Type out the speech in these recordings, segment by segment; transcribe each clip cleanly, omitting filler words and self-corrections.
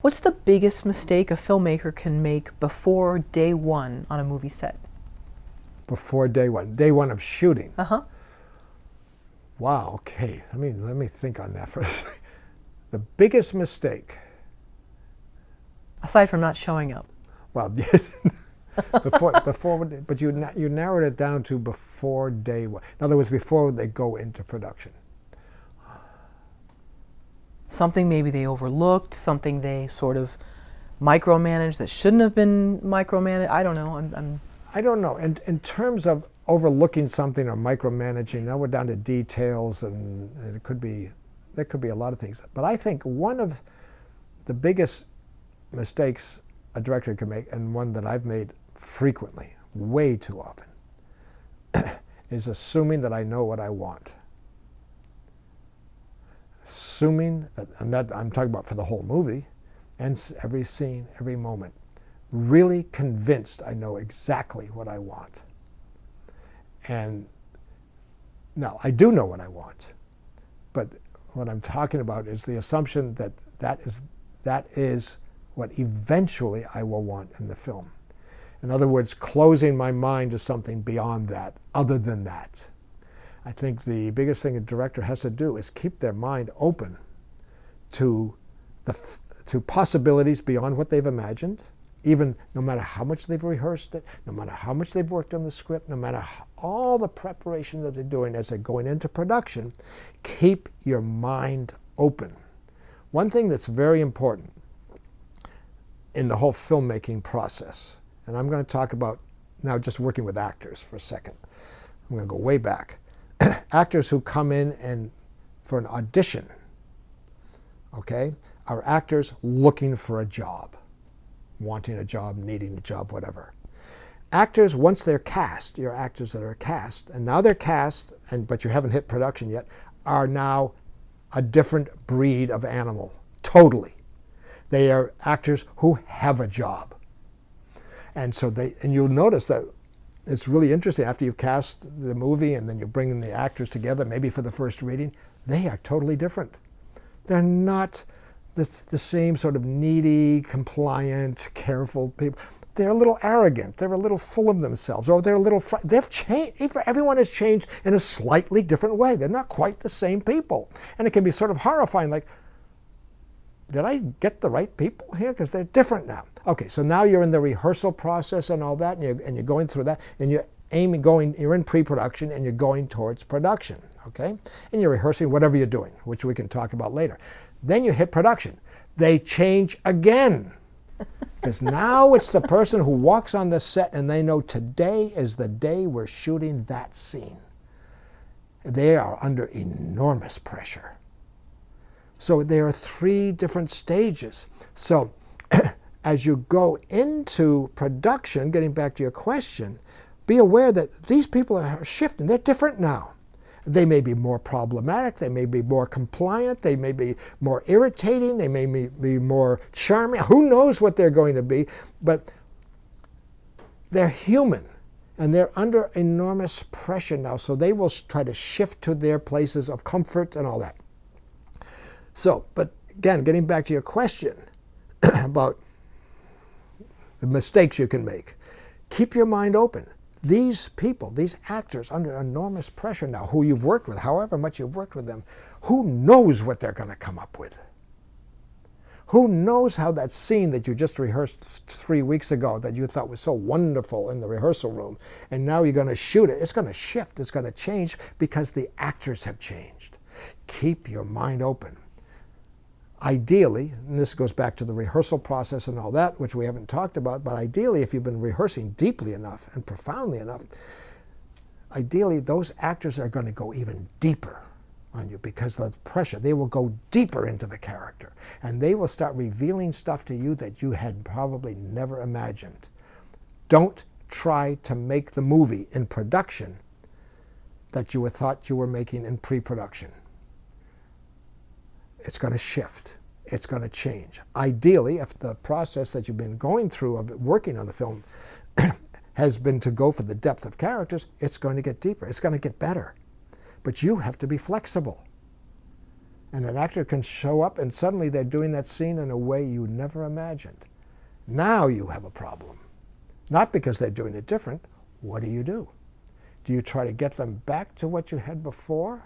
What's the biggest mistake a filmmaker can make before day one on a movie set? Before day one of shooting. Uh-huh. Wow, okay, let me think on that for a second. The biggest mistake. Aside from not showing up. Well, but you narrowed it down to before day one. In other words, before they go into production. Something maybe they overlooked, something they sort of micromanaged that shouldn't have been micromanaged. I don't know. I don't know. In terms of overlooking something or micromanaging, now we're down to details, and there could be a lot of things. But I think one of the biggest mistakes a director can make, and one that I've made frequently, way too often, is assuming that I know what I want. Assuming that, I'm talking about for the whole movie, and every scene, every moment, really convinced I know exactly what I want. And now, I do know what I want, but what I'm talking about is the assumption that that is what eventually I will want in the film. In other words, closing my mind to something beyond that, other than that. I think the biggest thing a director has to do is keep their mind open to possibilities beyond what they've imagined, even no matter how much they've rehearsed it, no matter how much they've worked on the script, no matter all the preparation that they're doing as they're going into production. Keep your mind open. One thing that's very important in the whole filmmaking process, and I'm going to talk about now just working with actors for a second. I'm going to go way back. Actors who come in and for an audition, okay, are actors looking for a job, wanting a job, needing a job, whatever. Actors, once they're cast, your actors that are cast, and now they're cast, but you haven't hit production yet, are now a different breed of animal, totally. They are actors who have a job. And so and you'll notice that it's really interesting, after you've cast the movie and then you bring in the actors together, maybe for the first reading, they are totally different. They're not the same sort of needy, compliant, careful people. They're a little arrogant. They're a little full of themselves, or they're a little, they've changed. Everyone has changed in a slightly different way. They're not quite the same people. And it can be sort of horrifying, like, did I get the right people here? Because they're different now. Okay, so now you're in the rehearsal process and all that, and you're going through that, and you're in pre-production, and you're going towards production, okay? And you're rehearsing whatever you're doing, which we can talk about later. Then you hit production. They change again. Because now it's the person who walks on the set and they know today is the day we're shooting that scene. They are under enormous pressure. So there are 3 different stages. So as you go into production, getting back to your question, be aware that these people are shifting. They're different now. They may be more problematic. They may be more compliant. They may be more irritating. They may be more charming. Who knows what they're going to be? But they're human. And they're under enormous pressure now. So they will try to shift to their places of comfort and all that. So, but again, getting back to your question about the mistakes you can make, keep your mind open. These people, these actors, under enormous pressure now, who you've worked with, however much you've worked with them, who knows what they're going to come up with? Who knows how that scene that you just rehearsed 3 weeks ago that you thought was so wonderful in the rehearsal room, and now you're going to shoot it, it's going to shift, it's going to change because the actors have changed. Keep your mind open. Ideally, and this goes back to the rehearsal process and all that, which we haven't talked about, but ideally, if you've been rehearsing deeply enough and profoundly enough, ideally, those actors are going to go even deeper on you because of the pressure. They will go deeper into the character, and they will start revealing stuff to you that you had probably never imagined. Don't try to make the movie in production that you thought you were making in pre-production. It's going to shift. It's going to change. Ideally, if the process that you've been going through of working on the film has been to go for the depth of characters, it's going to get deeper. It's going to get better. But you have to be flexible. And an actor can show up and suddenly they're doing that scene in a way you never imagined. Now you have a problem. Not because they're doing it different. What do? Do you try to get them back to what you had before?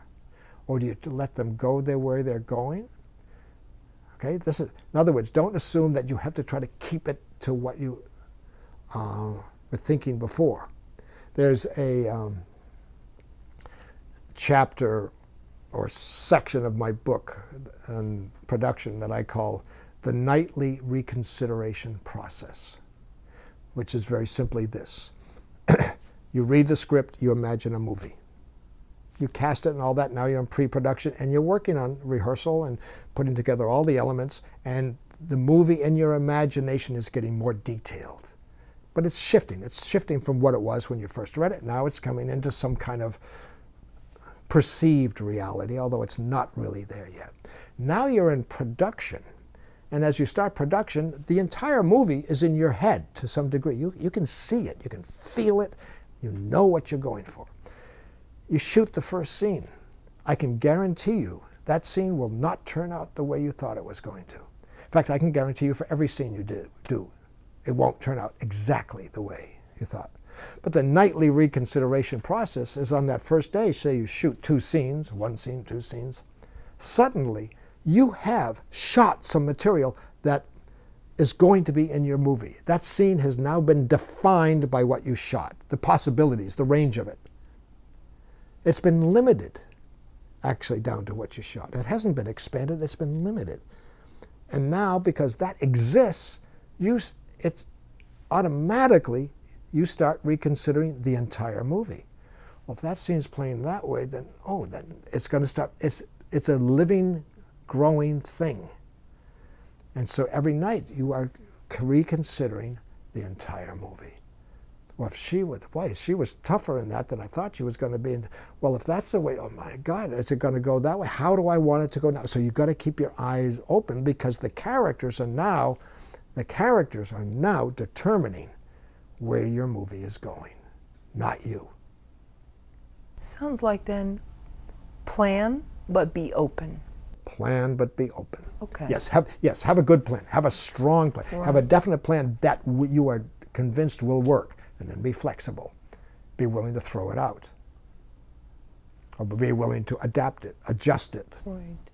Or do you let them go their way they're going? Okay, this is, in other words, don't assume that you have to try to keep it to what you were thinking before. There's a chapter or section of my book on production that I call the nightly reconsideration process, which is very simply this. You read the script, you imagine a movie. You cast it and all that, now you're in pre-production and you're working on rehearsal and putting together all the elements, and the movie in your imagination is getting more detailed. But it's shifting. It's shifting from what it was when you first read it. Now it's coming into some kind of perceived reality, although it's not really there yet. Now you're in production. And as you start production, the entire movie is in your head to some degree. You can see it. You can feel it. You know what you're going for. You shoot the first scene. I can guarantee you that scene will not turn out the way you thought it was going to. In fact, I can guarantee you for every scene you do, it won't turn out exactly the way you thought. But the nightly reconsideration process is on that first day. Say you shoot 2 scenes, 1 scene, 2 scenes. Suddenly, you have shot some material that is going to be in your movie. That scene has now been defined by what you shot, the possibilities, the range of it. It's been limited, actually, down to what you shot. It hasn't been expanded, it's been limited. And now, because that exists, it's automatically, you start reconsidering the entire movie. Well, if that scene's playing that way, then it's going to start, it's a living, growing thing. And so every night you are reconsidering the entire movie. Well, if she was tougher in that than I thought she was going to be. Well, if that's the way, oh my God, is it going to go that way? How do I want it to go now? So you've got to keep your eyes open, because the characters are now determining where your movie is going, not you. Sounds like then plan, but be open. Plan, but be open. Okay. Yes, have a good plan. Have a strong plan. Right. Have a definite plan that you are convinced will work, and then be flexible. Be willing to throw it out, or be willing to adapt it, adjust it. Right.